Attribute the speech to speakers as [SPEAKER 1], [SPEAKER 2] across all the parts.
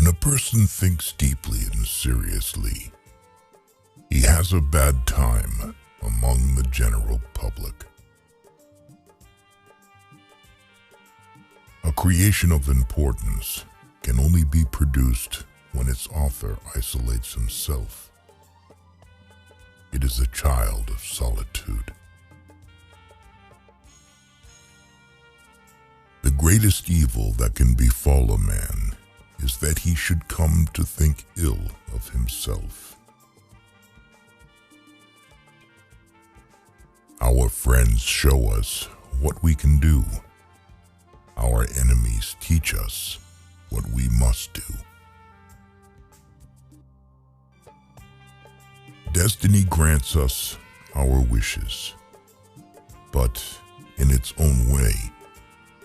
[SPEAKER 1] When a person thinks deeply and seriously, he has a bad time among the general public. A creation of importance can only be produced when its author isolates himself. It is a child of solitude. The greatest evil that can befall a man is that he should come to think ill of himself. Our friends show us what we can do. Our enemies teach us what we must do. Destiny grants us our wishes, but in its own way,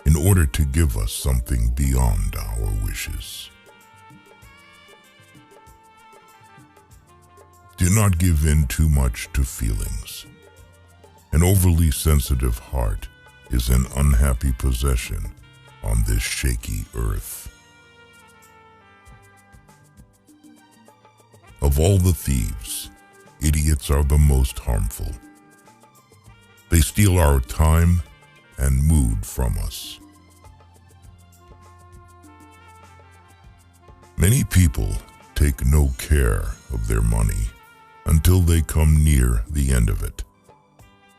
[SPEAKER 1] in order to give us something beyond our wishes. Do not give in too much to feelings. An overly sensitive heart is an unhappy possession on this shaky earth. Of all the thieves, idiots are the most harmful. They steal our time and mood from us. Many people take no care of their money until they come near the end of it,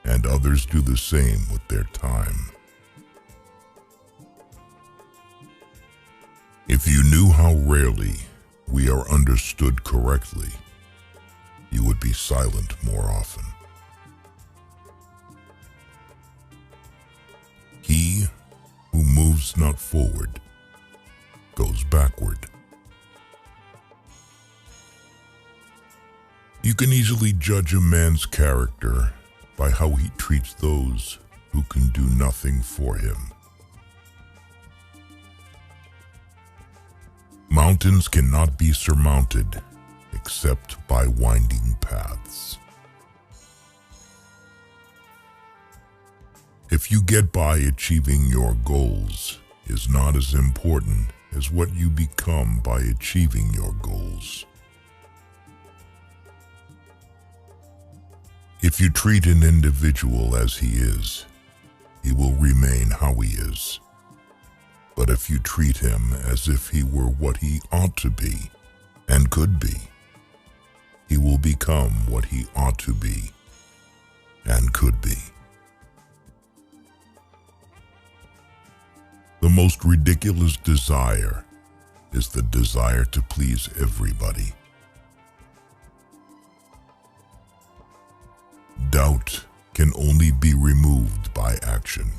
[SPEAKER 1] and others do the same with their time. If you knew how rarely we are understood correctly, you would be silent more often. He who moves not forward goes backward. You can easily judge a man's character by how he treats those who can do nothing for him. Mountains cannot be surmounted except by winding paths. If you get by achieving your goals is not as important as what you become by achieving your goals. If you treat an individual as he is, he will remain how he is. But if you treat him as if he were what he ought to be and could be, he will become what he ought to be and could be. The most ridiculous desire is the desire to please everybody. Doubt can only be removed by action.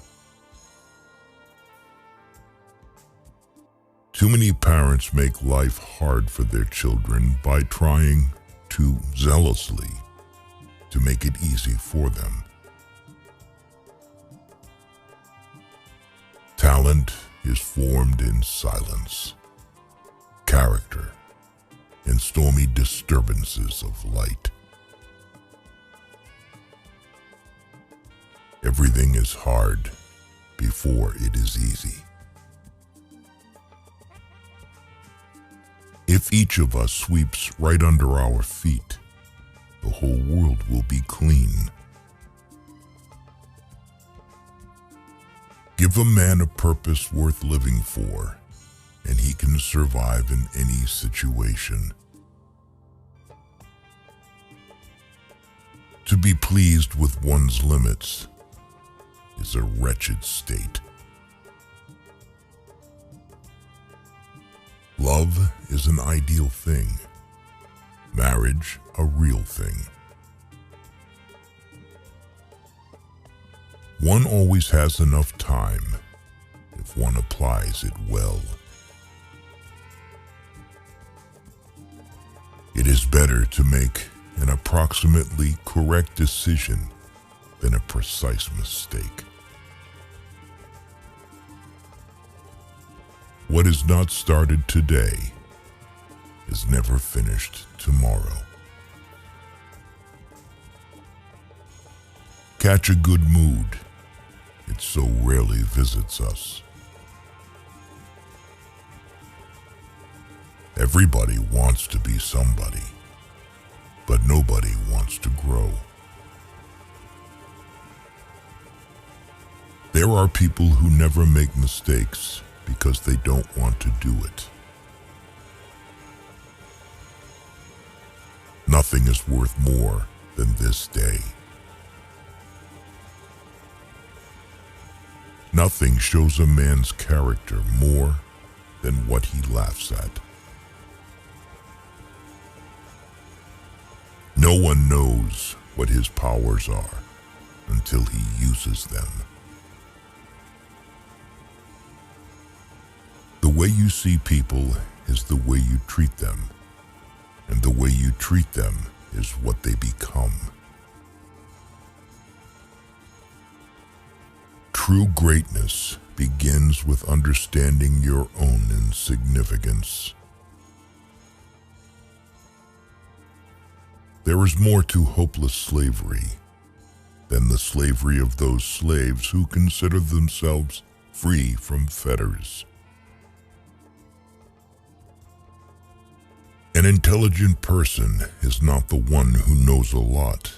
[SPEAKER 1] Too many parents make life hard for their children by trying too zealously to make it easy for them. Talent is formed in silence, character in stormy disturbances of light. Everything is hard before it is easy. If each of us sweeps right under our feet, the whole world will be clean. Give a man a purpose worth living for, and he can survive in any situation. To be pleased with one's limits is a wretched state. Love is an ideal thing, marriage a real thing. One always has enough time if one applies it well. It is better to make an approximately correct decision than a precise mistake. What is not started today is never finished tomorrow. Catch a good mood. It so rarely visits us. Everybody wants to be somebody, but nobody wants to grow. There are people who never make mistakes because they don't want to do it. Nothing is worth more than this day. Nothing shows a man's character more than what he laughs at. No one knows what his powers are until he uses them. The way you see people is the way you treat them, and the way you treat them is what they become. True greatness begins with understanding your own insignificance. There is more to hopeless slavery than the slavery of those slaves who consider themselves free from fetters. An intelligent person is not the one who knows a lot,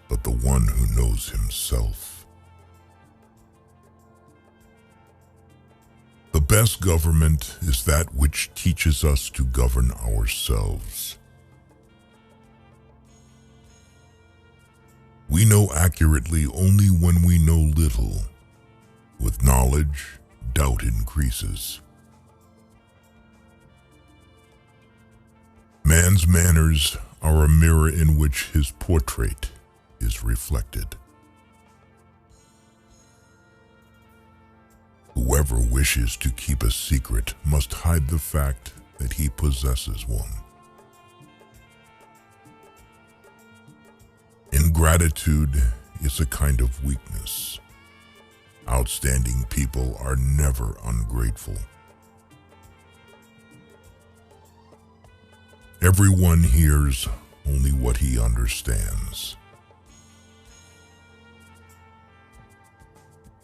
[SPEAKER 1] but the one who knows himself. The best government is that which teaches us to govern ourselves. We know accurately only when we know little. With knowledge, doubt increases. Man's manners are a mirror in which his portrait is reflected. Whoever wishes to keep a secret must hide the fact that he possesses one. Ingratitude is a kind of weakness. Outstanding people are never ungrateful. Everyone hears only what he understands.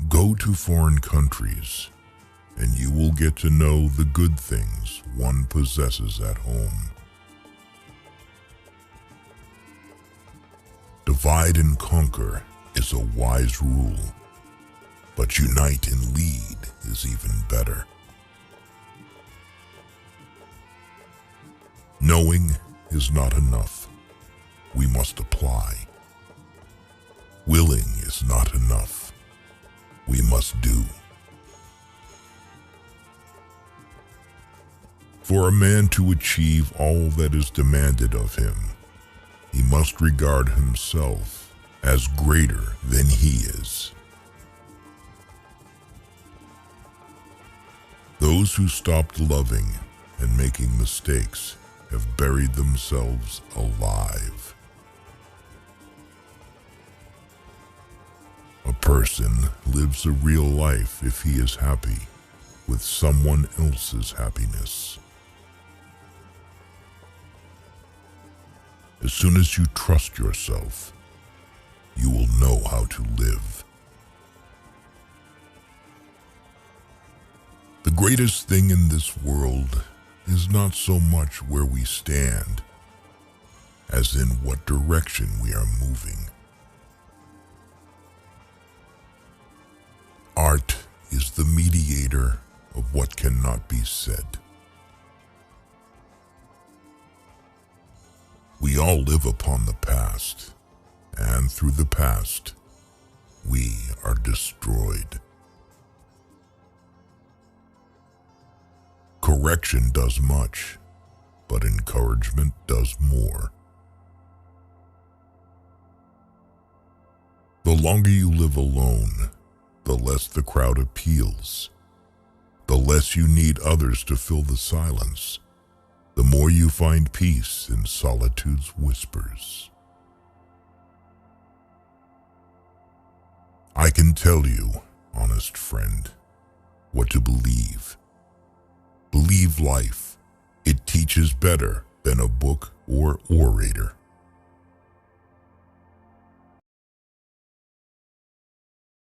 [SPEAKER 1] Go to foreign countries, and you will get to know the good things one possesses at home. Divide and conquer is a wise rule, but unite and lead is even better. Knowing is not enough. We must apply. Willing is not enough. We must do. For a man to achieve all that is demanded of him, he must regard himself as greater than he is. Those who stopped loving and making mistakes have buried themselves alive. A person lives a real life if he is happy with someone else's happiness. As soon as you trust yourself, you will know how to live. The greatest thing in this world is not so much where we stand, as in what direction we are moving. Art is the mediator of what cannot be said. We all live upon the past, and through the past, we are destroyed. Correction does much, but encouragement does more. The longer you live alone, the less the crowd appeals. The less you need others to fill the silence, the more you find peace in solitude's whispers. I can tell you, honest friend, what to believe. Believe life. It teaches better than a book or orator.